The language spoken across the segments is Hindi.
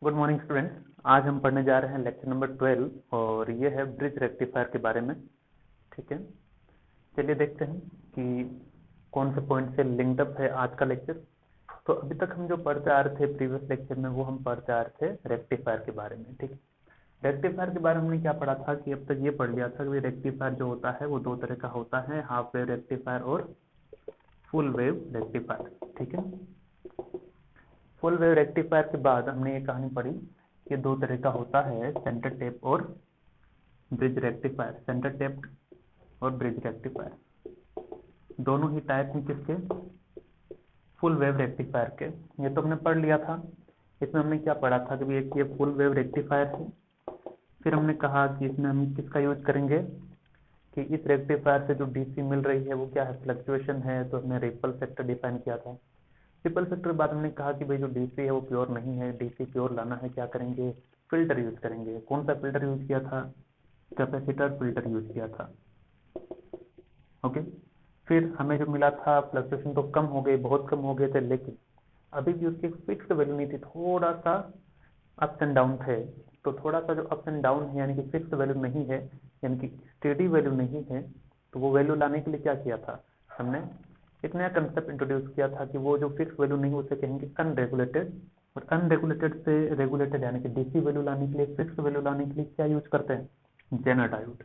Good morning students. आज हम पढ़ने जा रहे हैं लेक्चर नंबर 12 और ये है ब्रिज रेक्टिफायर के बारे में। ठीक है, चलिए देखते हैं कि कौन से पॉइंट से लिंक्ड अप है आज का लेक्चर। तो अभी तक हम जो पढ़ते आ रहे थे प्रीवियस लेक्चर में, वो हम पढ़ते आ रहे थे रेक्टिफायर के बारे में। ठीक है, रेक्टिफायर के बारे में हमने क्या पढ़ा था कि अब तक ये पढ़ लिया था कि रेक्टिफायर जो होता है वो दो तरह का होता है, हाफ वेव रेक्टिफायर और फुल वेव रेक्टिफायर। ठीक है, फुल वेव रेक्टिफायर के बाद हमने ये कहानी पढ़ी कि दो तरह का होता है, सेंटर टेप और ब्रिज रेक्टिफायर। सेंटर टेप और ब्रिज रेक्टिफायर दोनों ही टाइप हैं किसके, फुल वेव रेक्टिफायर के। ये तो हमने पढ़ लिया था। इसमें हमने क्या पढ़ा था कि एक ये फुल वेव रेक्टिफायर है। फिर हमने कहा कि इसमें हम किसका यूज करेंगे कि इस रेक्टिफायर से जो डीसी मिल रही है वो क्या है, फ्लक्चुएशन है। तो हमने रिपल फैक्टर डिफाइन किया था। रिपल फैक्टर के बाद हमने कहा कि भाई जो डीसी है वो प्योर नहीं है, डीसी प्योर लाना है, क्या करेंगे, फिल्टर यूज करेंगे। कौन सा फिल्टर यूज किया था, कैपेसिटर फिल्टर यूज किया था। ओके, फिर हमें जो मिला था फ्लक्चुएशन तो कम हो गए, बहुत कम हो गए थे, लेकिन अभी भी उसकी फिक्स वैल्यू नहीं थी, थोड़ा सा अप्स एंड डाउन थे। तो थोड़ा सा जो अप्स एंड डाउन है यानी कि फिक्स वैल्यू नहीं है, यानी कि स्टेडी वैल्यू नहीं है, तो वो वैल्यू लाने के लिए क्या किया था, हमने एक नया कंसेप्ट इंट्रोड्यूस किया था कि वो जो फिक्स वैल्यू नहीं उसे कहेंगे अनरेगुलेटेड। और अनरेगुलेटेड से रेगुलेटेड यानी कि डीसी वैल्यू लाने के लिए, फिक्स वैल्यू लाने के लिए क्या यूज करते हैं, जेनर डायोड।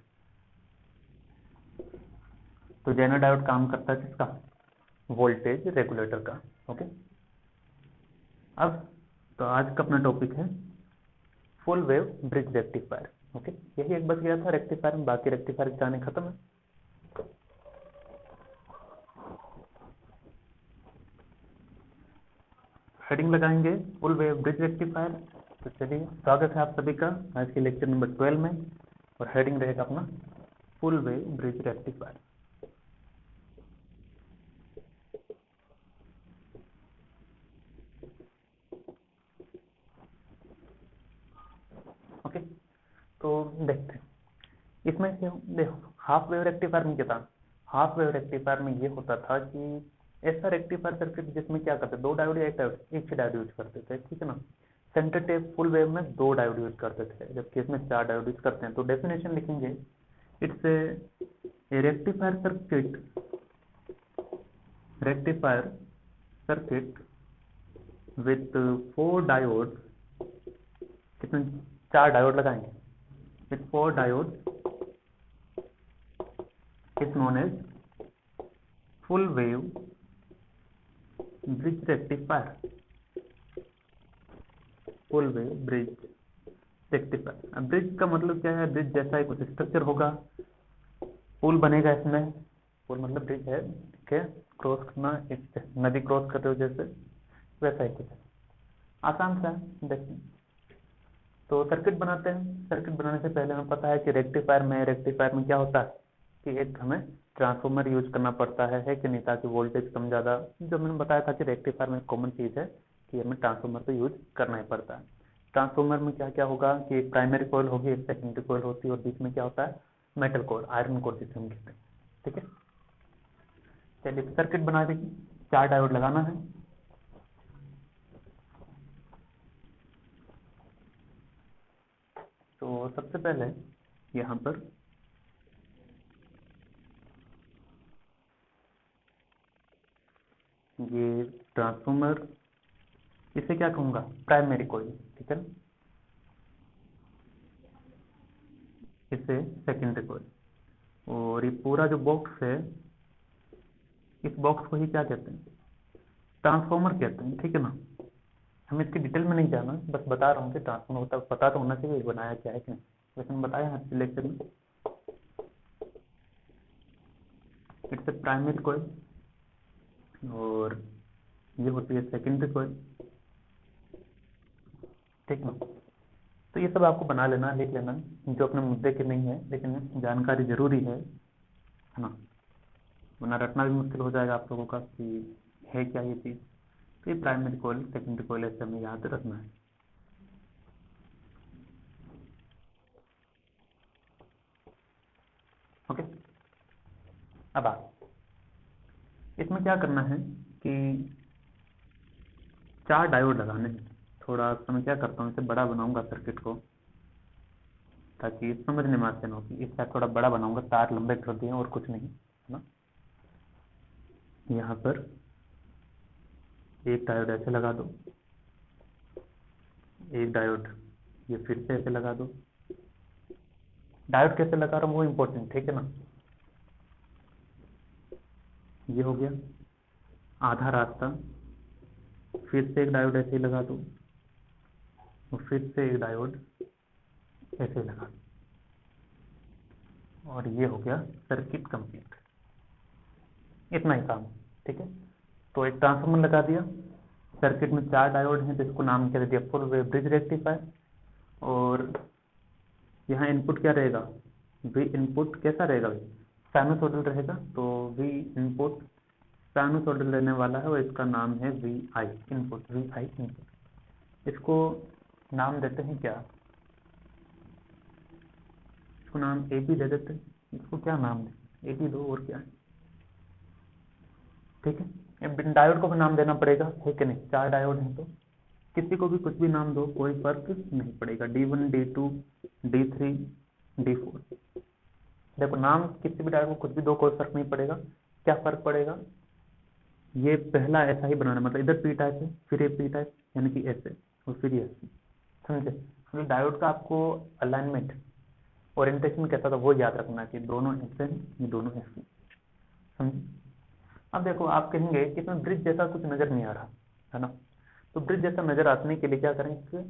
तो जेनर डायोड काम करता है किसका, वोल्टेज रेगुलेटर का। ओके, अब तो आज का अपना टॉपिक है full wave bridge rectifier. Okay, यही एक बच गया था रेक्टिफायर में, बाकी रेक्टिफायर की कहानी खत्म है। हेडिंग लगाएंगे फुल वेव ब्रिज रेक्टिफायर। तो चलिए, स्वागत है आप सभी का आज के लेक्चर नंबर 12 में, और हेडिंग रहेगा अपना full wave bridge rectifier. Okay, तो देखते हैं इसमें क्यों। देखो, हाफ वेव रेक्टिफायर में क्या था, हाफ वेव रेक्टिफायर में ये होता था कि ऐसा रेक्टिफायर सर्किट जिसमें क्या करते, दो डायोड या एक डायोड, एक ही डायोड यूज करते थे। ठीक है ना, सेंटर टेप फुल वेव में दो डायोड यूज करते थे, जबकि इसमें चार डायोड यूज करते हैं। तो डेफिनेशन लिखेंगे, it's a rectifier circuit, rectifier circuit with four diode, कितने, चार डायोड लगाएंगे, with four diode is known as full wave bridge rectifier। Full wave bridge rectifier. अब ब्रिज का मतलब क्या है, ब्रिज जैसा ही कुछ स्ट्रक्चर होगा, पुल बनेगा इसमें। पुल मतलब ब्रिज है, ठीक है, क्रॉस करना, एक नदी क्रॉस कर रहे हो जैसे, वैसा ही कुछ। आसान सा है, देखिए। तो सर्किट बनाते हैं। सर्किट बनाने से पहले हमें पता है कि रेक्टिफायर में क्या होता है कि एक हमें ट्रांसफार्मर यूज करना पड़ता है कि नहीं, ताकि वोल्टेज कम ज़्यादा, जो मैंने बताया था कि रेक्टिफायर में कॉमन चीज़ है कि हमें ट्रांसफार्मर तो यूज करना ही पड़ता है। ट्रांसफार्मर में क्या क्या होगा कि एक प्राइमरी कॉइल होगी, एक सेकेंडरी कॉइल होती है, और बीच में क्या होता है, मेटल कोर, आयरन कोर जिसे हम कहते हैं। ठीक है, चलिए सर्किट बना देखिए। चार डायोड लगाना है। तो सबसे पहले यहाँ पर ये ट्रांसफार्मर, इसे क्या कहूंगा, प्राइमरी कॉइल। ठीक है, इसे सेकेंडरी कॉइल। और ये पूरा जो बॉक्स है, इस बॉक्स को ही क्या कहते हैं, ट्रांसफार्मर कहते हैं। ठीक है ना, हम इसकी डिटेल में नहीं जाना, बस बता रहा हूँ कि ट्रांसफार्मर होता, पता तो होना चाहिए बनाया क्या है कि नहीं, लेकिन बताया है पिछले लेक्चर में। इट्स ए प्राइमरी कॉइल और ये होती है सेकेंडरी कॉइल। ठीक ना, तो ये सब आपको बना लेना, लिख लेना, जो अपने मुद्दे के नहीं है, लेकिन जानकारी जरूरी है ना, वरना रटना भी मुश्किल हो जाएगा आप लोगों का कि है क्या ये चीज़। तो ये प्राइमरी कॉइल, सेकेंडरी कॉइल, ऐसे हमें याद रखना है। ओके, अब इसमें क्या करना है कि चार डायोड लगाने हैं। थोड़ा मैं क्या करता हूँ, इसे बड़ा बनाऊंगा सर्किट को, ताकि समझने में आसान हो। कि इस साइड थोड़ा बड़ा बनाऊंगा, तार लंबे कर दिए और कुछ नहीं, है ना। यहाँ पर एक डायोड ऐसे लगा दो, एक डायोड ये फिर से ऐसे लगा दो। डायोड कैसे लगा रहा हूँ वो इम्पोर्टेंट, ठीक है ना। ये हो गया आधा रास्ता, फिर से एक डायोड ऐसे ही लगा दो, और फिर से एक डायोड ऐसे ही लगा दो, और ये हो गया सर्किट कंप्लीट। इतना ही काम, ठीक है। तो एक ट्रांसफार्मर लगा दिया, सर्किट में 4 डायोड हैं, जिसको नाम क्या दे दिया, फुल वेव ब्रिज रेक्टिफायर। और यहाँ इनपुट क्या रहेगा, वी इनपुट कैसा रहेगा भाई, साइनोसॉइडल रहेगा। तो वी इनपुट साइनोसॉइडल रहने वाला है, और इसका नाम है V I input, V I input. इसको नाम देते हैं क्या, इसको नाम ए बी दे देते हैं। इसको क्या नाम दे, ए बी दो, और क्या है, ठीक है। अब डायोड को भी नाम देना पड़ेगा, है कि नहीं, 4 डायोड हैं, तो किसी को भी कुछ भी नाम दो, कोई फर्क नहीं पड़ेगा। D1 D2 D3 D4, देखो नाम किसी भी डायोड को कुछ भी दो, कोई फर्क नहीं पड़ेगा। क्या फर्क पड़ेगा, ये पहला ऐसा ही बनाना, मतलब इधर पी टाइप है, फिर ये पी टाइप, यानी कि ऐसे, और फिर ये ऐसे, समझे। मतलब डायोड का आपको अलाइनमेंट, ओरिएंटेशन कैसा था वो याद रखना, कि दोनों ऐसे हैं, ये दोनों ऐसे, समझे। अब देखो आप कहेंगे कि इसमें ब्रिज जैसा कुछ नजर नहीं आ रहा, है ना। तो ब्रिज जैसा नजर आने के लिए क्या करेंगे,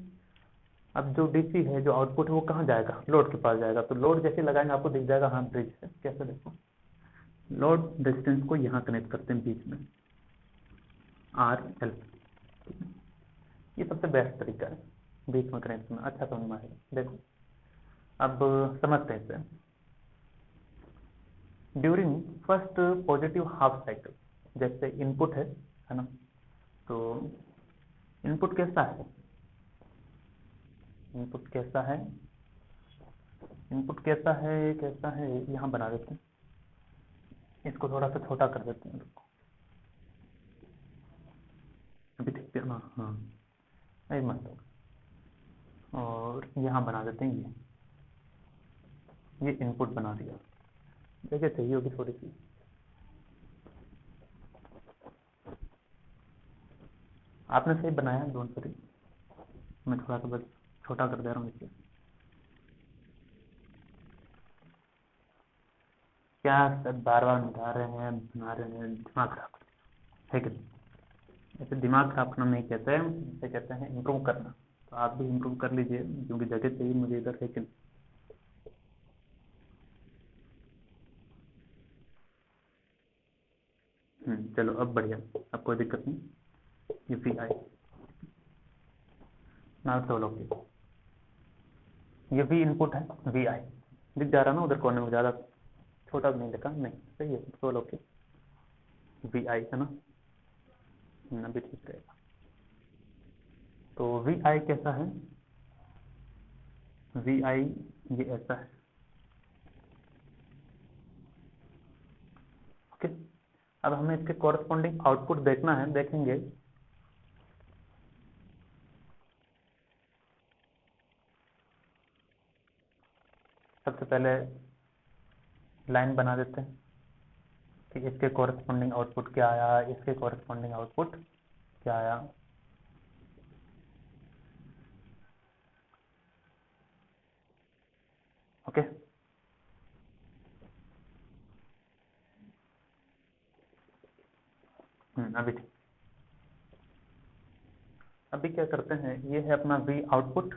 अब जो डीसी है, जो आउटपुट है, वो कहाँ जाएगा, लोड के पास जाएगा। तो लोड जैसे लगाएंगे आपको दिख जाएगा, हाँ ब्रिज है। कैसे, देखो लोड रेजिस्टेंस को यहाँ कनेक्ट करते हैं बीच में, आर एल, ये सबसे बेस्ट तरीका है बीच में कनेक्ट करना, अच्छा समझ में आएगा। देखो अब समझते हैं इसे। During first positive half cycle, जैसे इनपुट है ना। तो इनपुट कैसा है, इनपुट कैसा है, इनपुट कैसा है, कैसा है, यहाँ बना देते हैं, इसको थोड़ा सा छोटा कर देते हैं, अभी ठीक है ना, हाँ नहीं मतलब, और यहाँ बना देते हैं ये इनपुट बना दिया। जगह चाहिए होगी थोड़ी सी, आपने सही बनाया, डोंट वरी, मैं थोड़ा सा बस छोटा कर दे रहा हूँ इसे। क्या सर बार बार मिटा रहे हैं, बना रहे हैं, दिमाग खराब है कि नहीं। ऐसे दिमाग खराब करना नहीं कहते हैं, इसे कहते हैं इम्प्रूव करना। तो आप भी इम्प्रूव कर लीजिए, क्योंकि जगह चाहिए मुझे इधर, है कि नहीं। चलो अब बढ़िया, अब कोई दिक्कत नहीं। ये वी आई ना, तो ओके, ये वी इनपुट है, वी आई दिख जा रहा ना उधर कोने में, ज्यादा छोटा भी नहीं लिखा, नहीं सही है, तो ओके, वी आई है ना, अभी ठीक रहेगा। तो वी आई कैसा है, वी आई ये ऐसा है, ओके। अब हमें इसके कॉरेस्पॉन्डिंग आउटपुट देखना है, देखेंगे। सबसे पहले लाइन बना देते हैं कि इसके कॉरेस्पॉन्डिंग आउटपुट क्या आया, इसके कॉरेस्पॉन्डिंग आउटपुट क्या आया। ओके, अभी ठीक। अभी क्या करते हैं, ये है अपना वी आउटपुट।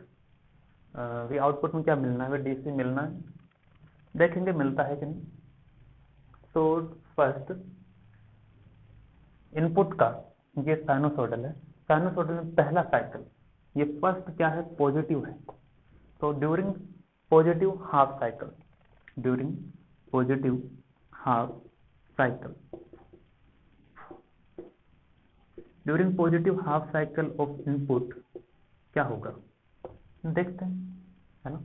वी आउटपुट में क्या मिलना है, डीसी मिलना है, देखेंगे मिलता है कि नहीं। तो फर्स्ट इनपुट का, ये साइनोसॉइडल है, साइनोसॉइडल में पहला साइकिल, ये फर्स्ट क्या है, पॉजिटिव है। तो during positive half cycle, during positive half cycle, during positive half cycle of input क्या होगा, देखते हैं, है ना।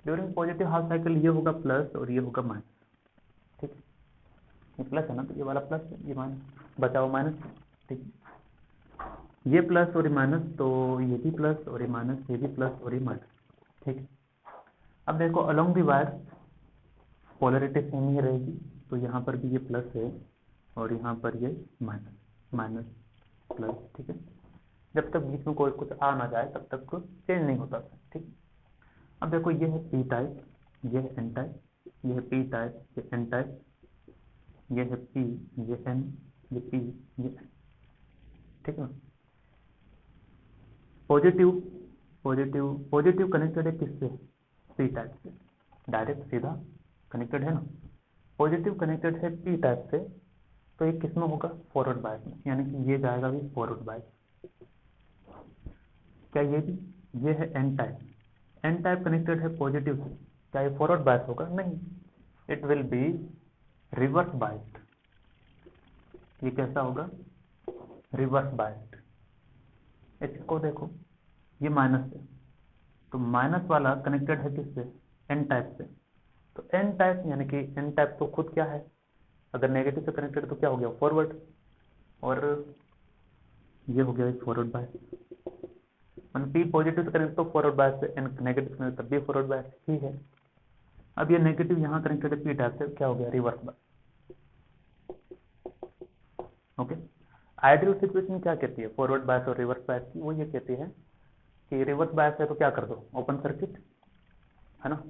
ड्यूरिंग पॉजिटिव हाफ साइकिल ये होगा प्लस, और ये होगा माइनस, ठीक है। ये प्लस है ना, तो ये वाला प्लस, ये माइनस, बचा हुआ माइनस, ठीक है। ये प्लस और ये माइनस, तो ये भी प्लस और ये माइनस, ये भी प्लस और ये माइनस। ठीक है, अब देखो along the wire polarity same ही रहेगी, तो यहाँ पर भी ये प्लस है और यहाँ पर ये माइनस, माइनस प्लस। ठीक है, जब तक बीच में कोई कुछ आ ना जाए तब तक चेंज नहीं होता। ठीक, अब देखो ये है पी टाइप, ये है एन टाइप, ये है पी टाइप, ये एन टाइप, ये है पी, ये एन, ये पी, ये एन। ठीक है ना, पॉजिटिव पॉजिटिव पॉजिटिव कनेक्टेड है किससे? पी टाइप से, डायरेक्ट सीधा कनेक्टेड है ना। पॉजिटिव कनेक्टेड है पी टाइप से, तो ये किस में होगा? फॉरवर्ड बायस में, यानी कि ये जाएगा भी फॉरवर्ड बायस। क्या ये भी? ये है N type, N type connected है पॉजिटिव से, क्या ये फॉरवर्ड बायस होगा? नहीं, it will be reverse biased. ये कैसा होगा? Reverse biased. इसको देखो, ये माइनस है, तो माइनस वाला कनेक्टेड है किससे? एन टाइप से। तो एन टाइप यानी कि एन टाइप तो खुद क्या है? अगर नेगेटिव से कनेक्टेड तो क्या हो गया? फॉरवर्ड, और ये हो गया फॉरवर्ड बायस। पी पॉजिटिव से कनेक्ट तो फॉरवर्ड बायस है, एन नेगेटिव से कनेक्ट तब भी फॉरवर्ड बायस ही है। अब ये नेगेटिव यहाँ कनेक्टेड है पी टाइप से, क्या हो गया? Reverse bias. Okay, ideal situation क्या कहती है फॉरवर्ड बायस और रिवर्स बायस की? वो ये कहती है कि रिवर्स बायस है तो क्या कर दो? ओपन सर्किट, है ना,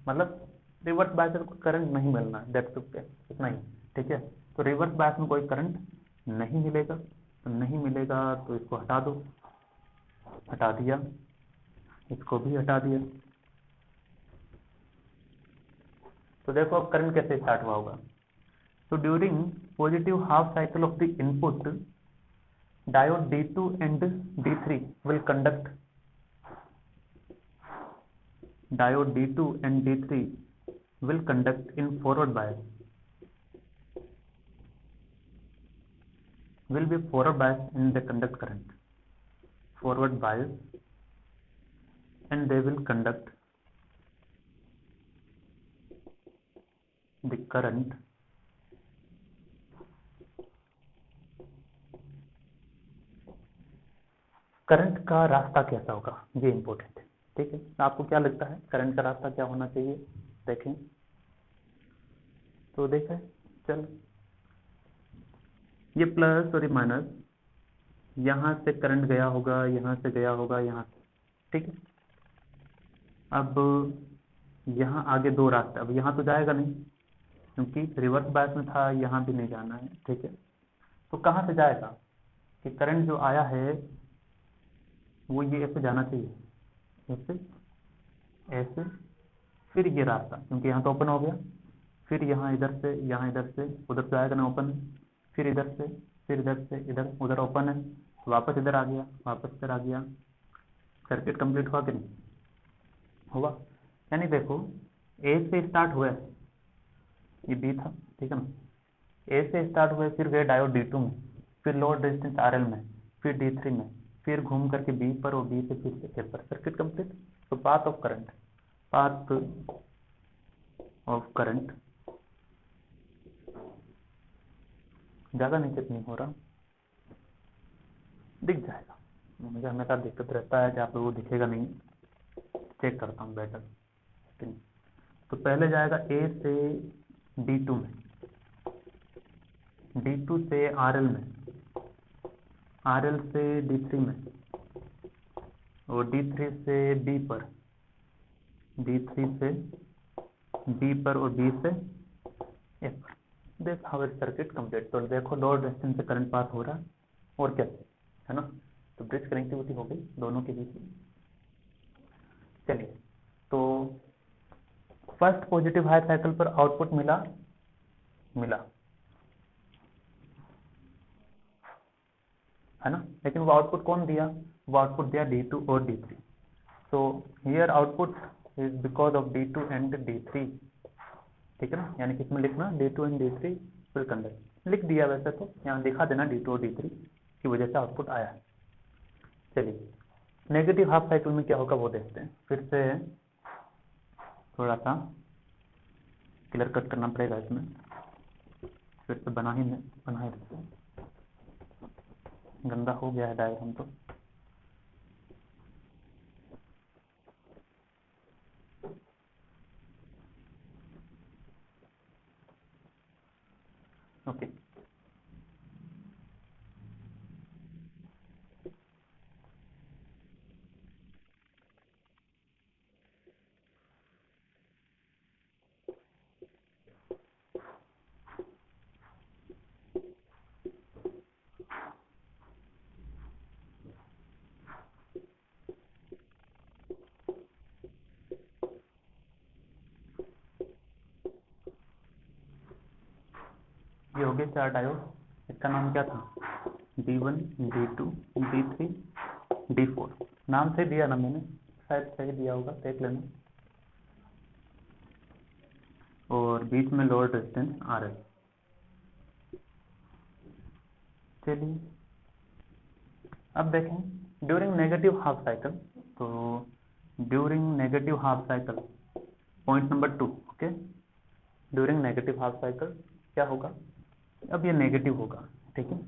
मतलब रिवर्स बायस में कोई करंट नहीं मिलना, दैट्स ओके, इतना ही। ठीक है, तो रिवर्स बायस में कोई करंट नहीं मिलेगा, तो नहीं मिलेगा तो इसको हटा दो, हटा दिया, इसको भी हटा दिया। तो देखो अब करंट कैसे स्टार्ट हुआ होगा। तो during positive half cycle of the input, diode D2 and D3 will conduct, diode D2 and D3 will conduct in forward bias, will be forward bias and they conduct current, forward bias, and they will conduct the current current का रास्ता कैसा होगा, ये इंपॉर्टेंट है। ठीक है, आपको क्या लगता है करंट का रास्ता क्या होना चाहिए? देखें, तो देखें, चल ये प्लस और ये माइनस, यहां से करंट गया होगा, यहां से गया होगा, यहां से। ठीक है, अब यहाँ आगे दो रास्ते, अब यहाँ तो जाएगा नहीं क्योंकि रिवर्स बायस में था, यहाँ भी नहीं जाना है। ठीक है, तो कहाँ से जाएगा कि करंट जो आया है वो ये ऐसे जाना चाहिए, ऐसे, ऐसे, फिर ये रास्ता, क्योंकि यहाँ तो ओपन हो गया, फिर यहाँ इधर से, यहाँ इधर से, उधर जाएगा ना ओपन, फिर इधर से, फिर इधर से इधर, उधर ओपन है, वापस इधर आ गया, वापस इधर आ गया। सर्किट कंप्लीट हुआ कि नहीं हुआ? यानी देखो, ए से स्टार्ट हुआ, ये बी था, ठीक है ना, ए से स्टार्ट हुए, फिर गए डायोड D2 में, फिर लोड रेजिस्टेंस RL में, फिर D3 में, फिर घूम करके बी पर, और बी से फिर से ए पर, सर्किट कंप्लीट। तो path of current, path of current ज्यादा नीचे नहीं हो रहा, दिख जाएगा, मुझे हमेशा दिक्कत रहता है कि आप लोगों को दिखेगा नहीं, चेक करता हूँ बेटर। तो पहले जाएगा ए से D2 में, D2 से RL में, RL से D3 में, और D3 से B पर, D3 से B पर, और B से A पर। देख हमारे सर्किट कंप्लीट। तो देखो लोड रेजिस्टेंस से करंट पास हो रहा है, और क्या है ना, तो ब्रिज कनेक्टिविटी हो गई दोनों के बीच में। चलिए, तो फर्स्ट पॉजिटिव हाई साइकिल पर आउटपुट मिला, है ना, लेकिन वो आउटपुट कौन दिया? वो आउटपुट दिया D2 और D3। So here output is because of D2 and D3। ठीक है ना, यानी किसमें लिखना? D2 and D3 will conduct, लिख दिया, वैसे तो यहाँ दिखा देना D2 और D3 की वजह से आउटपुट आया है। चलिए, नेगेटिव हाफ साइकिल में क्या होगा वो देखते हैं। फिर से थोड़ा सा क्लियर कट करना पड़ेगा इसमें, फिर से बना ही देते हैं। गंदा हो गया है डायग्राम तो। ओके, ये हो गया 4 डायोड। इसका नाम क्या था? D1, D2, D3, D4। नाम से दिया ना मैंने, शायद सही दिया होगा, देख लेना। और बीच में लोड रेजिस्टेंस RL। चलिए अब देखें ड्यूरिंग नेगेटिव हाफ साइकिल। तो during negative half cycle point number 2। Okay, during negative half cycle क्या होगा? अब ये नेगेटिव होगा, ठीक है,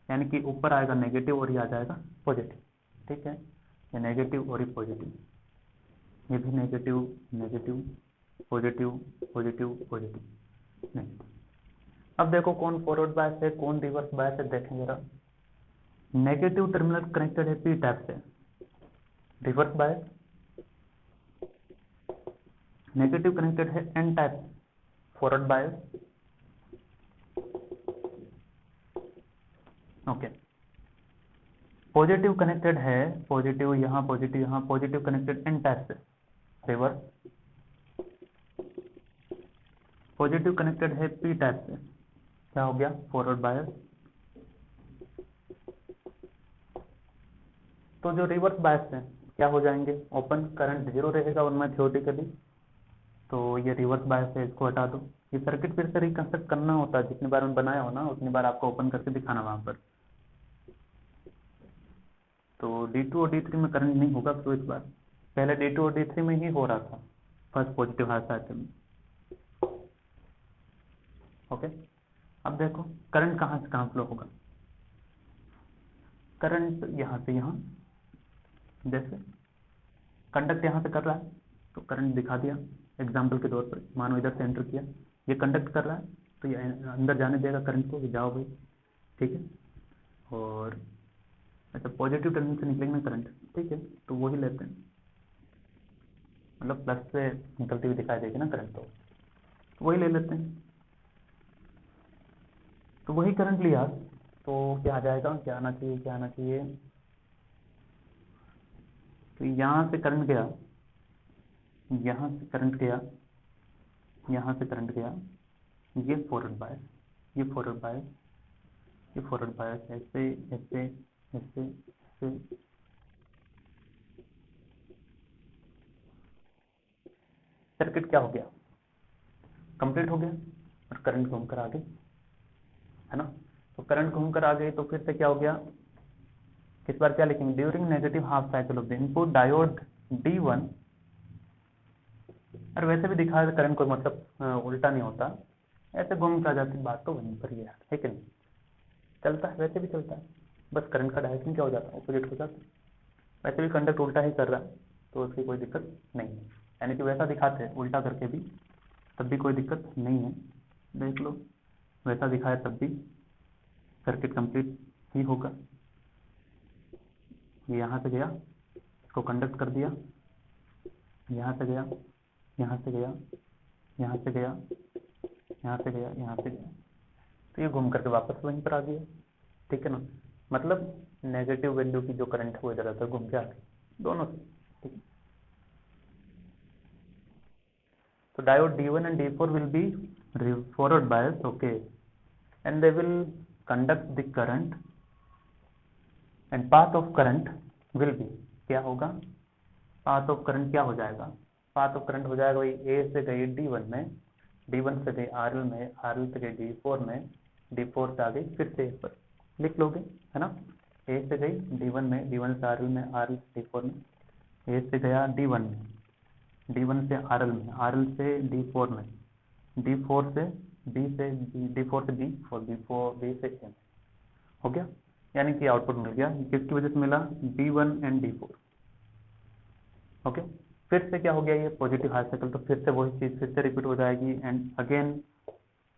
यानी कि ऊपर आएगा नेगेटिव और ये आ जाएगा पॉजिटिव। ठीक है, ये नेगेटिव और ये पॉजिटिव, ये भी negative negative positive positive positive negative. अब देखो कौन फॉरवर्ड बायस है कौन रिवर्स बायस है, देखें जरा। नेगेटिव टर्मिनल कनेक्टेड है पी टाइप से, रिवर्स बायस नेगेटिव कनेक्टेड है N type, forward bias. Okay, positive connected है, पॉजिटिव यहाँ पॉजिटिव कनेक्टेड एन टाइप से, रिवर्स। पॉजिटिव कनेक्टेड है पी टाइप से, क्या हो गया? Forward bias. तो जो रिवर्स बायस है क्या हो जाएंगे? ओपन, करंट 0 रहेगा उनमें थियोरेटिकली, तो ये रिवर्स बायस है, इसको हटा दो। ये सर्किट फिर से रिकंस्ट्रक्ट करना होता है, जितनी बार में बनाया हो ना उतनी बार आपको ओपन करके दिखाना वहां पर। तो D2 और D3 में करंट नहीं होगा, तो इस बार पहले D2 और D3 में ही हो रहा था फर्स्ट पॉजिटिव हाफ साइकिल में। ओके, अब देखो करंट कहां से कहां फ्लो होगा। करंट यहां से यहां, जैसे कंडक्ट यहां से कर रहा है तो करंट दिखा दिया एग्जाम्पल के तौर पर। मानो इधर से एंटर किया, ये कंडक्ट कर रहा है तो ये अंदर जाने देगा करंट को, जाओ भाई, ठीक है। और अच्छा, पॉजिटिव टर्मिनल से निकलेंगे करंट, ठीक है, तो वही लेते हैं, मतलब प्लस से निकलती हुई दिखाई देगी ना करंट, तो वही ले लेते हैं। तो वही करंट लिया तो क्या आ जाएगा, क्या आना चाहिए, क्या आना चाहिए? तो यहां से करंट गया, यहां से करंट गया, यहां से करंट गया, ये फॉरवर्ड बायस, ये फॉरवर्ड बायस, ये फॉरवर्ड बायस, ऐसे ऐसे ऐसे ऐसे। सर्किट क्या हो गया? कंप्लीट हो गया। और करंट घूमकर आ गई, है ना। तो करंट घूमकर आ गई तो फिर से क्या हो गया? इस बार क्या लिखेंगे? During negative half cycle of the input diode D1। और वैसे भी दिखा करंट कोई मतलब उल्टा नहीं होता, ऐसे घूम के आ जाती, बात तो वहीं पर ही है कि नहीं? चलता है, वैसे भी चलता है, बस करंट का डायरेक्शन क्या हो जाता है? ऑपोजिट हो जाता है। वैसे भी कंडक्ट उल्टा ही कर रहा है तो उसकी कोई दिक्कत नहीं है, यानी कि वैसा दिखाते हैं उल्टा करके भी तब भी कोई दिक्कत नहीं है। देख लो, वैसा दिखाया तब भी सर्किट कंप्लीट ही होगा। ये यहाँ से गया, इसको कंडक्ट कर दिया, यहाँ से गया, यहाँ से गया, यहाँ से गया, यहाँ से गया, यहाँ से गया, तो ये घूम करके वापस वहीं पर आ गया, ठीक है ना। मतलब नेगेटिव वैल्यू की जो करंट है वो इधर उधर घूम के आ गई दोनों से, ठीक है। So diode D1 and D4 will be forward bias, okay, and they will conduct the current and path of current will be, क्या होगा? path of current क्या हो जाएगा? path of current हो जाएगा वही A से गई D1 में, D1 से गई RL में, RL से गई D4 में, D4 से आ गई फिर से इस पर, लिख लोगे, है ना। A से गई D1 में, D1 से RL में, RL से D4 में, A से गया D1 में, D1 से RL में, RL से D4 में, D4 से B से D4 से B और B4 B से A, हो गया। यानी कि आउटपुट मिल गया, किसकी वजह से मिला, D1 एंड D4। ओके, फिर से क्या हो गया, ये पॉजिटिव हाफ साइकिल, तो फिर से वही चीज फिर से रिपीट हो जाएगी एंड अगेन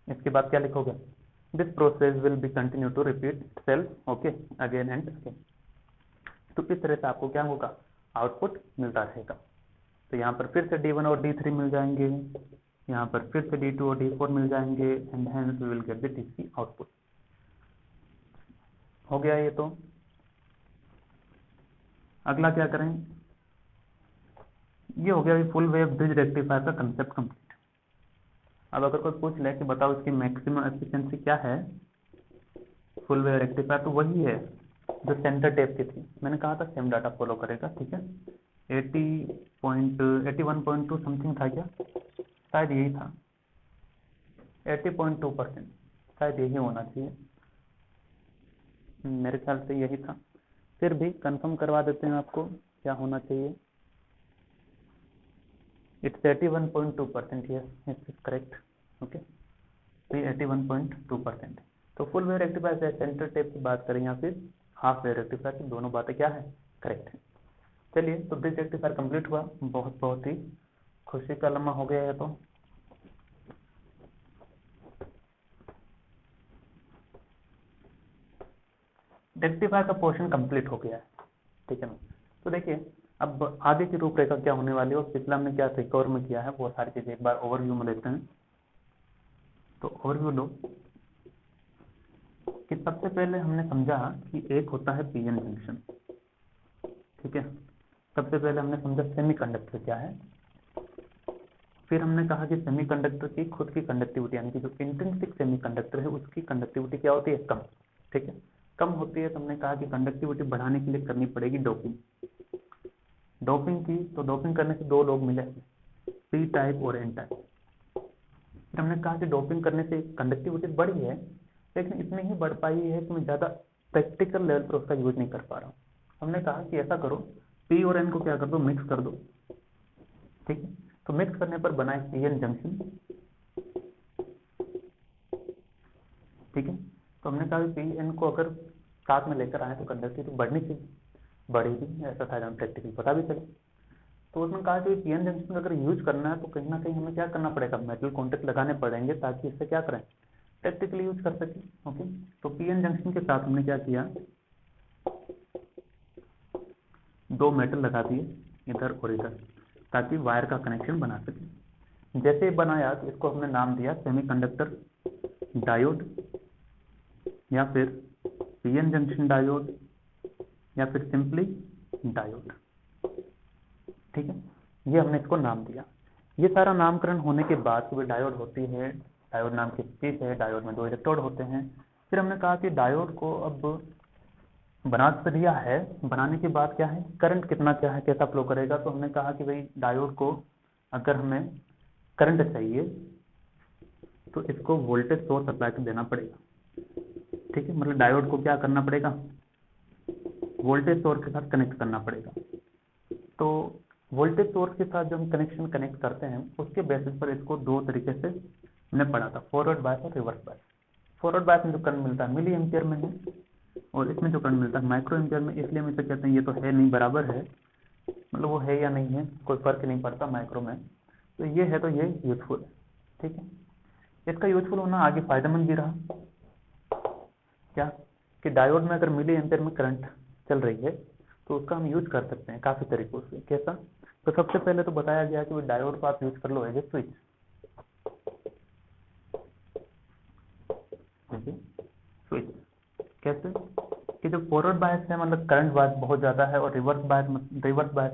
इसके बाद क्या लिखोगे, this process will be continue to repeat itself, okay, again and again. तो इस तरह से आपको क्या होगा, आउटपुट मिलता रहेगा। तो यहाँ पर फिर से D1 और D3 मिल जाएंगे, यहाँ पर फिर से D2 और D4 मिल जाएंगे and hence we will get the DC output. हो गया ये। तो अगला क्या करें, ये हो गया फुल वेव ब्रिज रेक्टिफायर का कंसेप्ट कंप्लीट। अब अगर कोई पूछ ले कि बताओ इसकी मैक्सिमम एफिशिएंसी क्या है फुल वेव रेक्टिफायर, तो वही है जो सेंटर टेप की थी, मैंने कहा था सेम डाटा फॉलो करेगा, ठीक है। 81.2 समथिंग था क्या, शायद यही था, 80.2%, शायद यही होना चाहिए, मेरे ख्याल से यही था। फिर भी कंफर्म करवा देते हैं आपको क्या होना चाहिए, it's 81.2%, yes it's correct, okay, 81.2%। तो फुल वेव रेक्टिफायर से सेंटर टेप की बात करें या फिर हाफ वेव रेक्टिफायर की, दोनों बातें क्या है, करेक्ट है। चलिए, तो ब्रिज रेक्टिफायर कंप्लीट हुआ, बहुत बहुत ही खुशी का लम्हा हो गया है। तो रेक्टिफायर का पोर्शन कंप्लीट हो गया है, ठीक है ना। तो देखिए अब आगे की रूपरेखा क्या होने वाली है और पिछला हमने क्या रिकवर में किया है, वो सारी चीजें एक बार ओवरव्यू में लेते हैं। तो ओवरव्यू लो कि सबसे पहले हमने समझा कि एक होता है पीएन जंक्शन, ठीक है। सबसे पहले हमने समझा सेमीकंडक्टर क्या है, फिर हमने कहा कि सेमीकंडक्टर की खुद की कंडक्टिविटी यानी कि जो इंट्रिंसिक सेमीकंडक्टर है उसकी कंडक्टिविटी क्या होती है, कम, ठीक है, कम होती है। तो हमने कहा कि कंडक्टिविटी बढ़ाने के लिए करनी पड़ेगी डोपिंग, डोपिंग की। तो डोपिंग करने से दो लोग मिले, पी टाइप और एन टाइप। फिर हमने कहा कि डोपिंग करने से कंडक्टिविटी बढ़ी है, लेकिन इतनी ही बढ़ पाई है कि मैं ज्यादा प्रैक्टिकल लेवल पर उसका यूज नहीं कर पा रहा हूँ। हमने कहा कि ऐसा करो, पी और एन को क्या कर दो, मिक्स कर दो, ठीक है। तो मिक्स करने पर बना है पीएन जंक्शन, ठीक है। तो हमने कहा पीएन को अगर साथ में लेकर आए तो कंडक्टिविटी तो बढ़नी चाहिए, बढ़ेगी, ऐसा था हमें प्रैक्टिकल पता भी चले। तो उसने कहा कि पीएन जंक्शन अगर यूज करना है तो कहीं ना कहीं हमें क्या करना पड़ेगा, मेटल कॉन्टेक्ट लगाने पड़ेंगे ताकि इससे क्या करें, प्रैक्टिकली यूज कर सके, ओके। तो पीएन जंक्शन के साथ हमने क्या किया, दो मेटल लगा दिए इधर और इधर ताकि वायर का कनेक्शन बना सके। जैसे बनाया तो इसको हमने नाम दिया सेमीकंडक्टर डायोड या फिर पीएन जंक्शन डायोड या फिर सिंपली डायोड, ठीक है। ये हमने इसको नाम दिया। ये सारा नामकरण होने के बाद वो डायोड होती है, डायोड नाम की चीज है, डायोड में दो इलेक्ट्रोड होते हैं। फिर हमने कहा कि डायोड को अब बना तो दिया है, बनाने के बाद क्या है, करंट कितना क्या है, कैसा फ्लो करेगा। तो हमने कहा कि भाई डायोड को अगर हमें करंट चाहिए तो इसको वोल्टेज सोर्स अप्लाई कर देना पड़ेगा, ठीक है। मतलब डायोड को क्या करना पड़ेगा, वोल्टेज सोर्स के साथ कनेक्ट करना पड़ेगा। तो वोल्टेज सोर्स के साथ जब हम कनेक्शन कनेक्ट करते हैं उसके बेसिस पर इसको दो तरीके से हमने पढ़ा था, फॉरवर्ड बायस और रिवर्स बायस। फॉरवर्ड बायस में जो करंट मिलता है मिली एम्पियर में है और इसमें जो करंट मिलता है माइक्रो एम्पियर में, इसलिए हम इसे कहते हैं ये तो है नहीं, बराबर है, मतलब वो है या नहीं है कोई फर्क नहीं पड़ता माइक्रो में। तो ये है, तो ये यूजफुल है, ठीक है। इसका यूजफुल होना आगे फायदेमंद भी रहा, क्या कि डायोड में अगर मिली एम्पियर में करंट चल रही है तो उसका हम यूज कर सकते हैं काफी तरीकों से। कैसा, तो सबसे पहले तो बताया गया कि डायोड को आप यूज कर लो एज ए स्विच, स्विच कैसे कि जो फॉरवर्ड बायस है मतलब करंट बायस बहुत ज्यादा है और रिवर्स बायस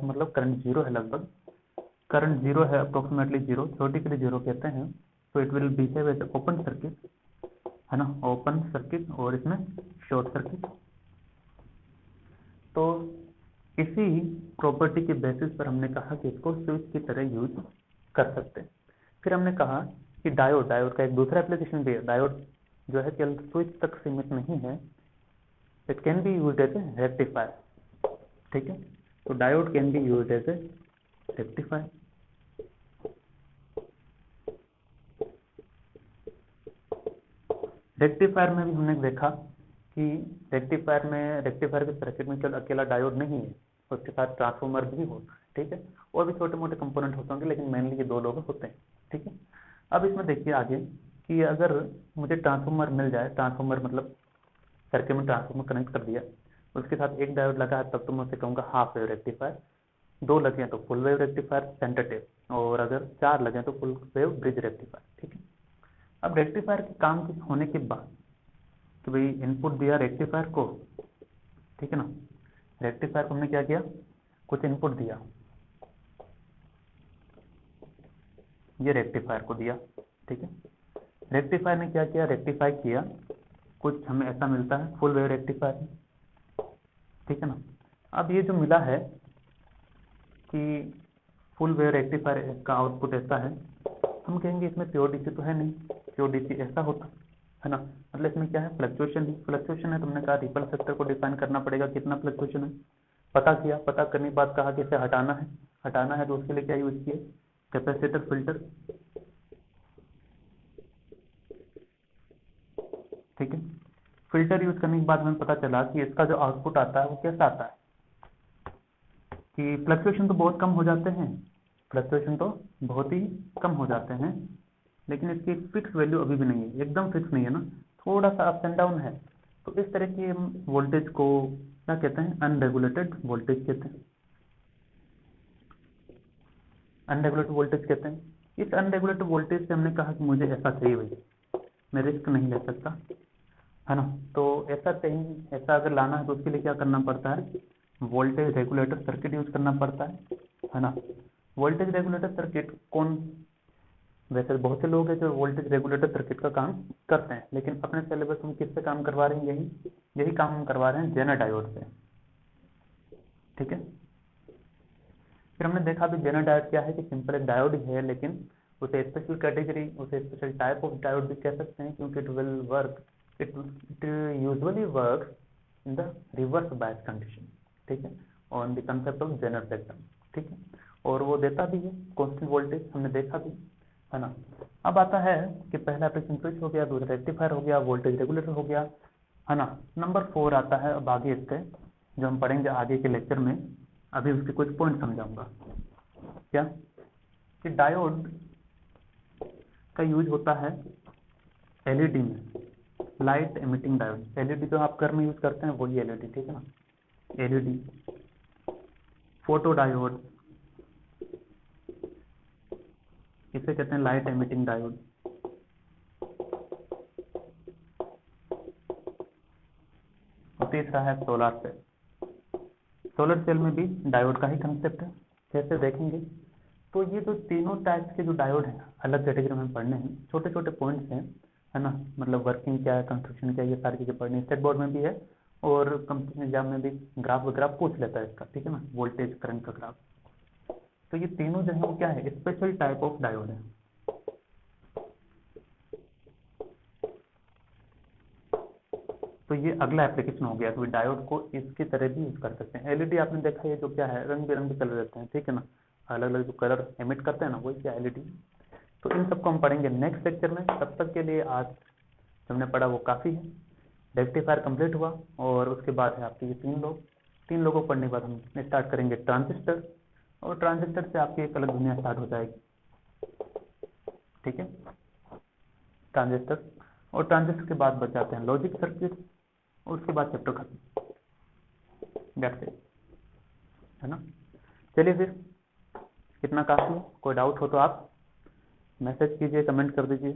मतलब करंट जीरो है, लगभग करंट जीरो है, अप्रोक्सीमेटली जीरो, थ्योरेटिकली जीरो कहते हैं। तो it will behave as open circuit, है ना, ओपन सर्किट, और इसमें शॉर्ट सर्किट। तो इसी प्रॉपर्टी के बेसिस पर हमने कहा कि इसको स्विच की तरह यूज कर सकते हैं। फिर हमने कहा कि डायोड का एक दूसरा एप्लीकेशन भी है। डायोड जो है केवल स्विच तक सीमित नहीं है, it can be used as a rectifier, ठीक है। तो diode can be used as a rectifier. Rectifier में भी हमने देखा कि रेक्टिफायर के सर्किट में केवल अकेला डायोड नहीं है, उसके साथ ट्रांसफॉर्मर भी होता है। ठीक है, और भी छोटे मोटे कंपोनेंट होते होंगे, लेकिन मेनली ये दो लोग होते हैं। ठीक है, अब इसमें देखिए आगे कि अगर मुझे ट्रांसफॉर्मर मिल जाए, ट्रांसफॉर्मर मतलब सर्किट में ट्रांसफॉर्मर कनेक्ट कर दिया, उसके साथ एक डायोड लगा है, तब तो मैं उसे कहूँगा हाफ वेव रेक्टिफायर। दो लगे तो फुल वेव रेक्टिफायर सेंटर, और अगर चार लगे तो फुल वेव ब्रिज रेक्टिफायर। ठीक है, अब रेक्टिफायर के काम के होने के बाद कि भाई इनपुट दिया रेक्टिफायर को, ठीक है ना, रेक्टिफायर को हमने क्या किया, कुछ इनपुट दिया, ये रेक्टिफायर को दिया। ठीक है, रेक्टिफायर ने क्या किया, रेक्टिफाई किया, कुछ हमें ऐसा मिलता है फुल वेव रेक्टिफायर। ठीक है ना, अब ये जो मिला है कि फुल वेव रेक्टिफायर का आउटपुट ऐसा है, हम कहेंगे इसमें प्योर डीसी तो है नहीं, प्योर डीसी ऐसा होता है ना, मतलब इसमें क्या है, फ्लक्चुएशन है। फ्लक्चुएशन है, तुमने कहा रिपल फैक्टर को डिफाइन करना पड़ेगा, कितना फ्लक्चुएशन है पता किया, पता करने के बाद कहा कि इसे हटाना है तो उसके लिए क्या यूज किया, कैपेसिटर फिल्टर। ठीक है, फिल्टर यूज करने के बाद हमें पता चला कि इसका जो आउटपुट आता है वो कैसा आता है, कि फ्लक्चुएशन तो बहुत कम हो जाते हैं, फ्लक्चुएशन तो बहुत ही कम हो जाते हैं, लेकिन इसकी फिक्स वैल्यू अभी भी नहीं है, एकदम फिक्स नहीं है ना, थोड़ा सा अप एंड डाउन है। तो इस तरह की वोल्टेज को क्या कहते हैं, अनरेगुलेटेड वोल्टेज कहते हैं, अनरेगुलेटेड वोल्टेज कहते हैं। इस अनरेगुलेटेड वोल्टेज से हमने कहा कि मुझे ऐसा चाहिए भाई, मैं रिस्क नहीं ले सकता, है ना, तो ऐसा चाहिए, ऐसा अगर लाना है तो उसके लिए क्या करना पड़ता है, वोल्टेज रेगुलेटर सर्किट यूज करना पड़ता है ना। वोल्टेज रेगुलेटर सर्किट कौन, वैसे बहुत से लोग हैं जो वोल्टेज रेगुलेटर सर्किट का काम करते हैं, लेकिन अपने सिलेबस में किससे काम करवा रहे हैं, यही काम हम करवा रहे हैं जेनर डायोड से। ठीक है, फिर हमने देखा भी जेनर डायोड क्या है, कि सिंपल एक डायोड ही है, लेकिन उसे स्पेशल कैटेगरी, उसे स्पेशल टाइप ऑफ डायोड भी कह सकते हैं, क्योंकि it usually work in the reverse bias condition. ठीक है, on the concept of Zener breakdown. ठीक है, और वो देता भी है कांस्टेंट वोल्टेज, हमने देखा भी, है ना। अब आता है कि पहला एप्लीकेशन स्विच हो गया, दूसरा रेक्टिफायर हो गया, वोल्टेज रेगुलेटर हो गया, है ना। नंबर 4 आता है अब आगे इसके, जो हम पढ़ेंगे आगे के लेक्चर में, अभी उसके कुछ पॉइंट समझाऊंगा। क्या, कि डायोड का यूज होता है एलईडी में, लाइट एमिटिंग डायोड। एलईडी जो आप घर में यूज करते हैं वही एलईडी, ठीक है ना, एलईडी, फोटो डायोड, इसे कहते हैं लाइट एमिटिंग डायोड। और तीसरा है सोलर सेल। सोलर सेल में भी डायोड का ही कंसेप्ट है, कैसे देखेंगे। तो ये जो तीनों टाइप्स के जो डायोड हैं अलग कैटेगरी में पढ़ने हैं, छोटे छोटे पॉइंट्स हैं, है ना, मतलब वर्किंग क्या है, कंस्ट्रक्शन क्या है, ये सारी चीजें पढ़नी है। स्टेट बोर्ड में भी है और कंपनी एग्जाम में भी ग्राफ वगैरह पूछ लेता है इसका, ठीक है ना, वोल्टेज करंट का ग्राफ। तो ये तीनों जो है वो क्या है, स्पेशल टाइप ऑफ डायोड है। तो ये अगला एप्लीकेशन हो गया, तो डायोड को इसकी तरह भी यूज कर सकते हैं। एलईडी आपने देखा है जो क्या है, रंग बिरंगे कलर रहते हैं, ठीक है ना, अलग अलग जो कलर एमिट करते हैं ना, वही क्या एलईडी। तो इन सबको हम पढ़ेंगे नेक्स्ट लेक्चर में। तब तक के लिए आज हमने पढ़ा वो काफ़ी है। रेक्टिफायर कंप्लीट हुआ और उसके बाद है आपके ये तीन लोगों को पढ़ने के बाद हम स्टार्ट करेंगे ट्रांजिस्टर, और ट्रांजिस्टर से आपकी एक अलग दुनिया स्टार्ट हो जाएगी। ठीक है, ट्रांजिस्टर, और ट्रांजिस्टर के बाद बच जाते हैं लॉजिक सर्किट, और उसके बाद चैप्टर खत्म, दैट्स इट, है ना। चलिए फिर, कितना काफ़ी है, कोई डाउट हो तो आप मैसेज कीजिए, कमेंट कर दीजिए।